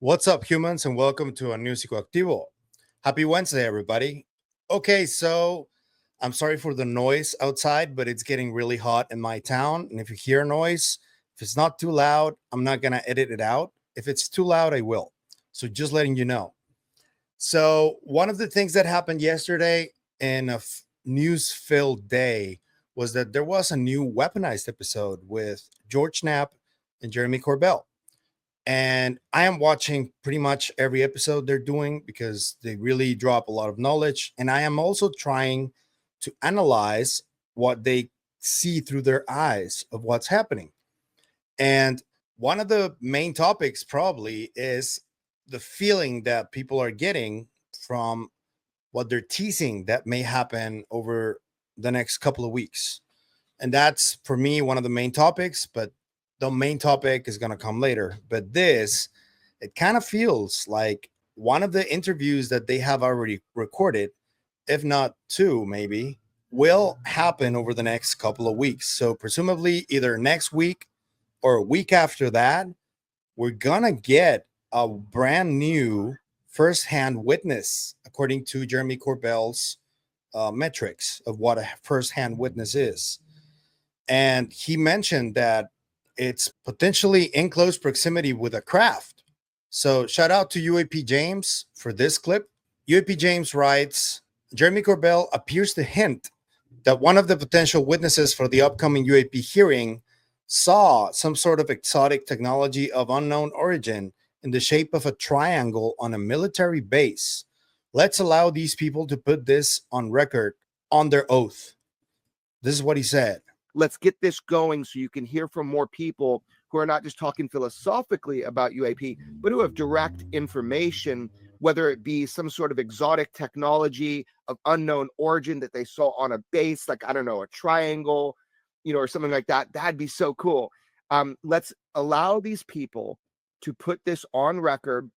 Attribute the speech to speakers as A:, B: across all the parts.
A: What's up, humans, and welcome to a new Psicoactivo. Happy Wednesday, everybody. Okay, so I'm sorry for the noise outside, but it's getting really hot in my town. And if you hear noise, if it's not too loud, I'm not going to edit it out. If it's too loud, I will. So just letting you know. So, one of the things that happened yesterday in a news filled day was that there was a new Weaponized episode with George Knapp and Jeremy Corbell. And I am watching pretty much every episode they're doing because they really drop a lot of knowledge. And I am also trying to analyze what they see through their eyes of what's happening. And one of the main topics probably is the feeling that people are getting from what they're teasing that may happen over the next couple of weeks. And that's for me one of the main topics, but the main topic is going to come later. But this, it kind of feels like one of the interviews that they have already recorded, if not two, maybe, will happen over the next couple of weeks. So, presumably, either next week or a week after that, we're going to get a brand new firsthand witness, according to Jeremy Corbell's metrics of what a firsthand witness is. And he mentioned that it's potentially in close proximity with a craft. So shout out to UAP James for this clip. UAP James writes, Jeremy Corbell appears to hint that one of the potential witnesses for the upcoming UAP hearing saw some sort of exotic technology of unknown origin in the shape of a triangle on a military base. Let's allow these people to put this on record on their oath. This is what he said.
B: Let's get this going so you can hear from more people who are not just talking philosophically about UAP, but who have direct information, whether it be some sort of exotic technology of unknown origin that they saw on a base, like, I don't know, a triangle, or something like that. That'd be so cool. Let's allow these people to put this on record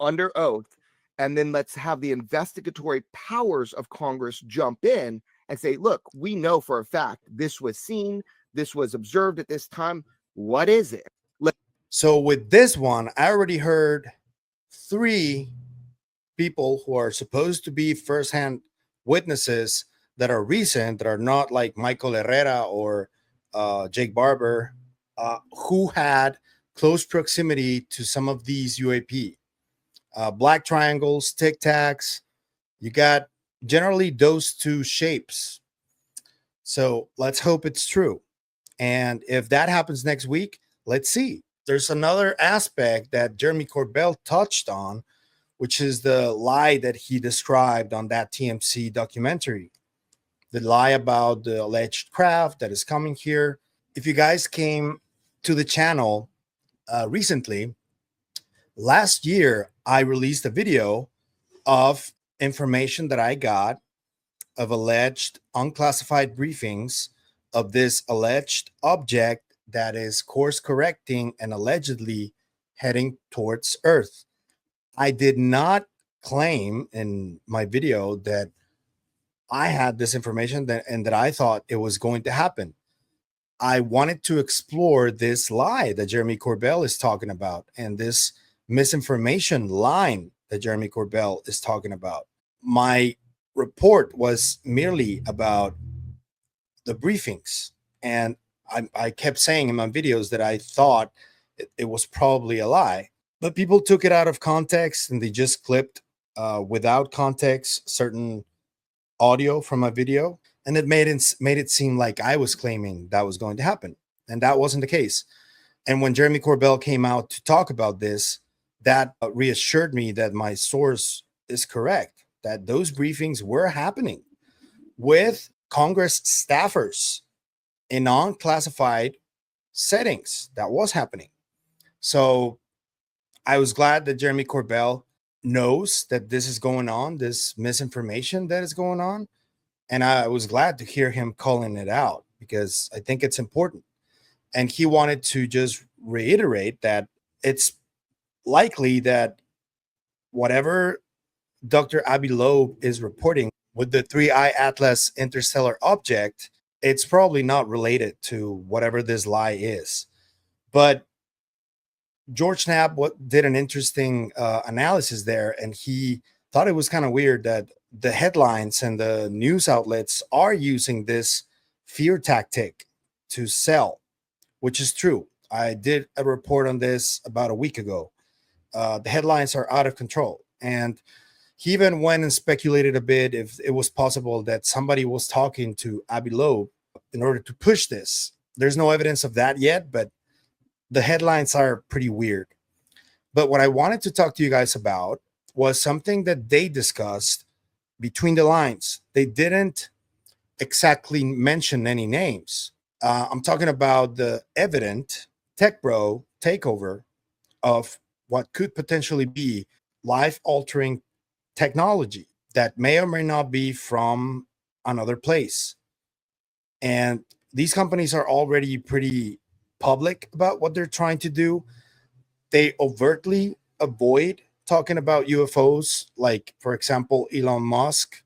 B: under oath, and then let's have the investigatory powers of Congress jump in and say, look, we know for a fact this was seen, this was observed at this time. What is it?
A: So with this one, I already heard three people who are supposed to be firsthand witnesses that are recent, that are not like Michael Herrera or Jake Barber, who had close proximity to some of these UAP. Black triangles, tic tacs, you got generally those two shapes. So let's hope it's true. And if that happens next week, let's see. There's another aspect that Jeremy Corbell touched on, which is the lie that he described on that TMC documentary. The lie about the alleged craft that is coming here. If you guys came to the channel recently, last year, I released a video of information that I got of alleged unclassified briefings of this alleged object that is course correcting and allegedly heading towards Earth. I did not claim in my video that I had this information and that I thought it was going to happen. I wanted to explore this lie that Jeremy Corbell is talking about and this misinformation line that Jeremy Corbell is talking about. My report was merely about the briefings, and I kept saying in my videos that I thought it was probably a lie, but people took it out of context and they just clipped without context certain audio from my video, and it made it seem like I was claiming that was going to happen, and that wasn't the case. And when Jeremy Corbell came out to talk about this, that reassured me that my source is correct, that those briefings were happening with Congress staffers in non-classified settings. That was happening. So I was glad that Jeremy Corbell knows that this is going on, this misinformation that is going on. And I was glad to hear him calling it out because I think it's important. And he wanted to just reiterate that it's likely that whatever Dr. Avi Loeb is reporting with the 3I Atlas interstellar object, it's probably not related to whatever this lie is. But George Knapp did an interesting analysis there, and he thought it was kind of weird that the headlines and the news outlets are using this fear tactic to sell, which is true. I did a report on this about a week ago. The headlines are out of control, and he even went and speculated a bit if it was possible that somebody was talking to Avi Loeb in order to push this. There's no evidence of that yet, but the headlines are pretty weird. But what I wanted to talk to you guys about was something that they discussed between the lines. They didn't exactly mention any names. I'm talking about the evident tech bro takeover of what could potentially be life altering technology that may or may not be from another place. And these companies are already pretty public about what they're trying to do. They overtly avoid talking about UFOs. Like, for example, Elon Musk,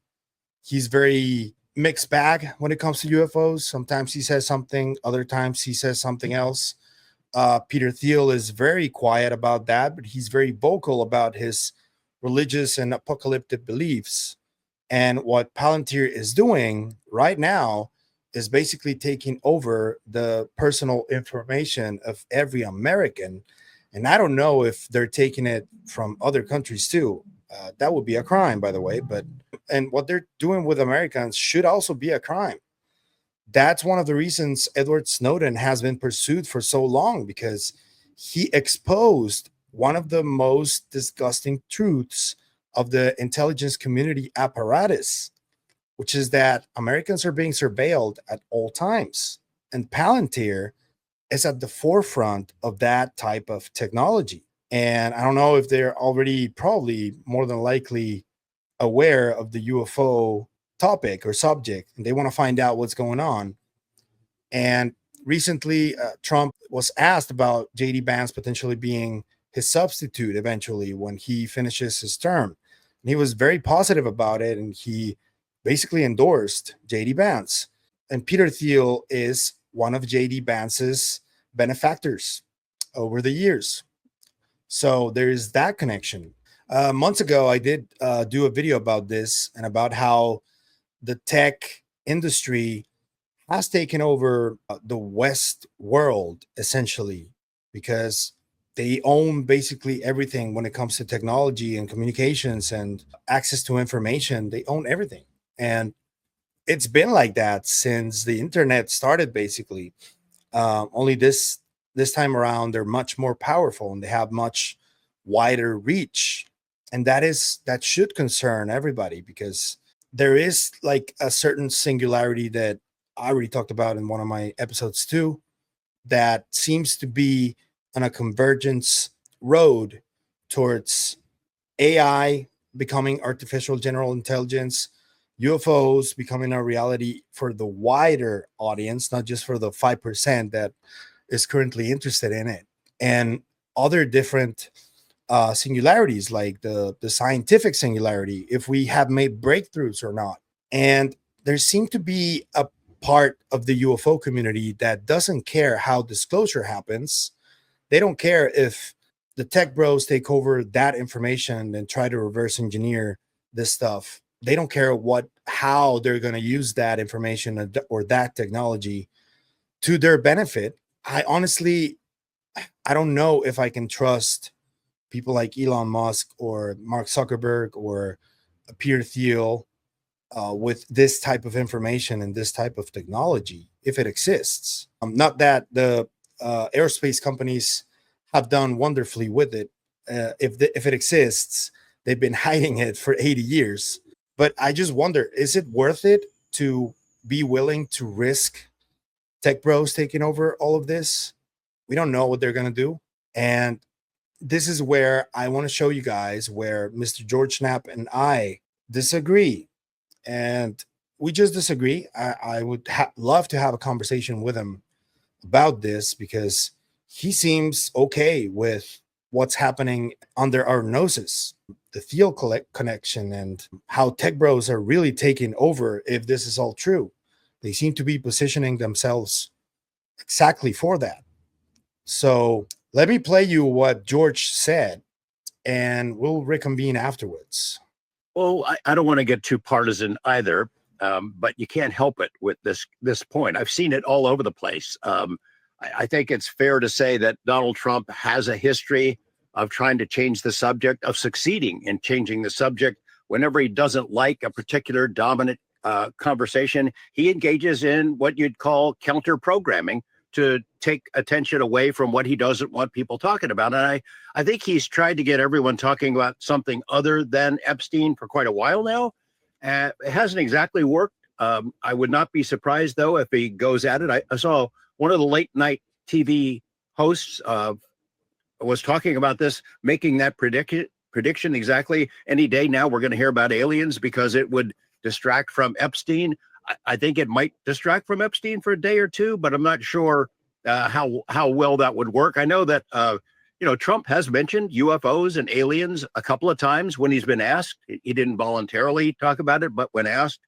A: he's very mixed bag when it comes to UFOs. Sometimes he says something, other times he says something else. Peter Thiel is very quiet about that, but he's very vocal about his religious and apocalyptic beliefs. And what Palantir is doing right now is basically taking over the personal information of every American. And I don't know if they're taking it from other countries too. That would be a crime, by the way. But and what they're doing with Americans should also be a crime. That's one of the reasons Edward Snowden has been pursued for so long, because he exposed one of the most disgusting truths of the intelligence community apparatus, which is that Americans are being surveilled at all times. And Palantir is at the forefront of that type of technology. And I don't know if they're already, probably more than likely, aware of the UFO topic or subject, and they want to find out what's going on. And recently, Trump was asked about JD Vance potentially being his substitute eventually when he finishes his term. And he was very positive about it, and he basically endorsed JD Vance. And Peter Thiel is one of JD Vance's benefactors over the years. So there is that connection. Months ago, I did do a video about this and about how the tech industry has taken over the West world essentially, because they own basically everything when it comes to technology and communications and access to information. They own everything. And it's been like that since the internet started, basically. Only this time around, they're much more powerful and they have much wider reach. And that should concern everybody, because there is like a certain singularity that I already talked about in one of my episodes too, that seems to be on a convergence road towards AI becoming artificial general intelligence, UFOs becoming a reality for the wider audience, not just for the 5% that is currently interested in it, and other different singularities, like the scientific singularity, if we have made breakthroughs or not. And there seemed to be a part of the UFO community that doesn't care how disclosure happens. They don't care if the tech bros take over that information and try to reverse engineer this stuff. They don't care how they're going to use that information or that technology to their benefit. I don't know if I can trust people like Elon Musk or Mark Zuckerberg or Peter Thiel with this type of information and this type of technology, if it exists. Not that the aerospace companies have done wonderfully with it. If it exists, they've been hiding it for 80 years. But I just wonder, is it worth it to be willing to risk tech bros taking over all of this? We don't know what they're going to do. And this is where I want to show you guys where Mr. George Knapp and I disagree. And we just disagree. I would love to have a conversation with him about this, because he seems okay with what's happening under our noses, the Thiel connection, and how tech bros are really taking over if this is all true. They seem to be positioning themselves exactly for that. So Let me play you what George said, and we'll reconvene afterwards.
C: Well, I don't want to get too partisan either, but you can't help it with this point. I've seen it all over the place. I think it's fair to say that Donald Trump has a history of trying to change the subject, of succeeding in changing the subject. Whenever he doesn't like a particular dominant conversation, he engages in what you'd call counter programming to take attention away from what he doesn't want people talking about. And I think he's tried to get everyone talking about something other than Epstein for quite a while now. It hasn't exactly worked. I would not be surprised, though, if he goes at it. I saw one of the late night TV hosts was talking about this, making that prediction exactly. Any day now, we're going to hear about aliens because it would distract from Epstein. I think it might distract from Epstein for a day or two, but I'm not sure how well that would work. I know that Trump has mentioned UFOs and aliens a couple of times when he's been asked. He didn't voluntarily talk about it, but when asked,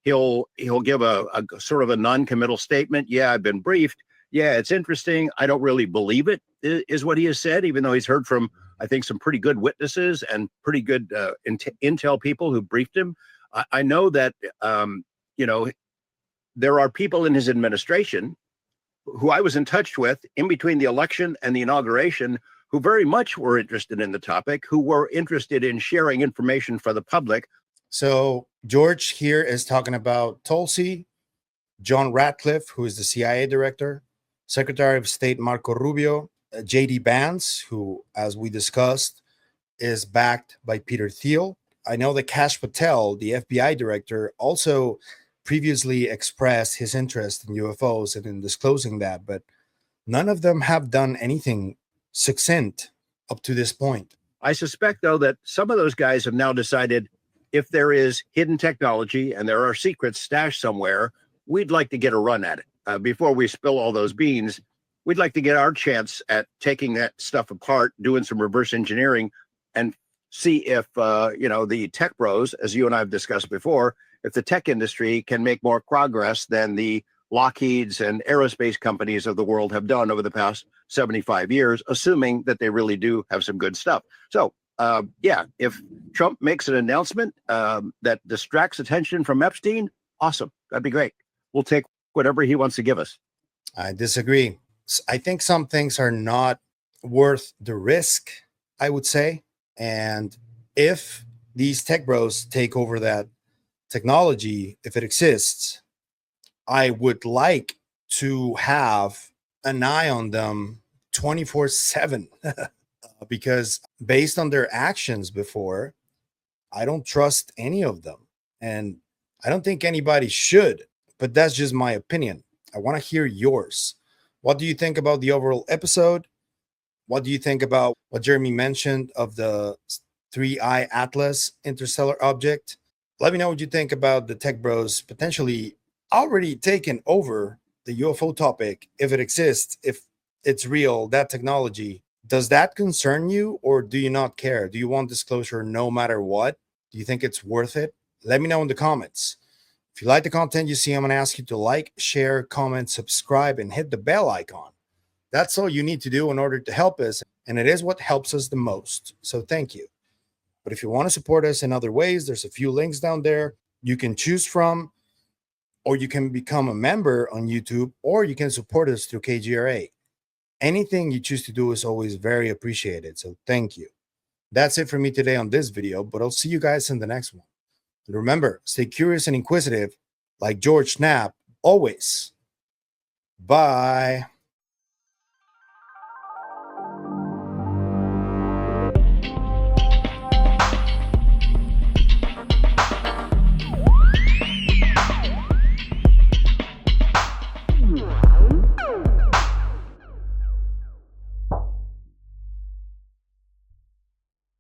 C: he'll give a sort of a non-committal statement. Yeah, I've been briefed. Yeah, it's interesting. I don't really believe it, is what he has said, even though he's heard from, I think, some pretty good witnesses and pretty good intel people who briefed him. I know that there are people in his administration who I was in touch with in between the election and the inauguration who very much were interested in the topic, who were interested in sharing information for the public.
A: So George here is talking about Tulsi, John Ratcliffe, who is the CIA director, Secretary of State Marco Rubio, J.D. Vance, who, as we discussed, is backed by Peter Thiel. I know that Kash Patel, the FBI director, also previously expressed his interest in UFOs and in disclosing that, but none of them have done anything succinct up to this point.
C: I suspect, though, that some of those guys have now decided if there is hidden technology and there are secrets stashed somewhere, we'd like to get a run at it. Before we spill all those beans, we'd like to get our chance at taking that stuff apart, doing some reverse engineering, and see if, the tech bros, as you and I have discussed before, if the tech industry can make more progress than the Lockheeds and aerospace companies of the world have done over the past 75 years, assuming that they really do have some good stuff. So, if Trump makes an announcement that distracts attention from Epstein, awesome. That'd be great. We'll take whatever he wants to give us.
A: I disagree. I think some things are not worth the risk, I would say. And if these tech bros take over that technology, if it exists, I would like to have an eye on them 24/7 because based on their actions before, I don't trust any of them. And I don't think anybody should, but that's just my opinion. I want to hear yours. What do you think about the overall episode? What do you think about what Jeremy mentioned of the 3I Atlas interstellar object? Let me know what you think about the tech bros potentially already taken over the UFO topic. If it exists, if it's real, that technology, does that concern you or do you not care? Do you want disclosure no matter what? Do you think it's worth it? Let me know in the comments. If you like the content you see, I'm going to ask you to like, share, comment, subscribe, and hit the bell icon. That's all you need to do in order to help us, and it is what helps us the most. So thank you. But if you want to support us in other ways, there's a few links down there you can choose from, or you can become a member on YouTube, or you can support us through KGRA. Anything you choose to do is always very appreciated. So thank you. That's it for me today on this video, but I'll see you guys in the next one. And remember, stay curious and inquisitive like George Knapp always. Bye.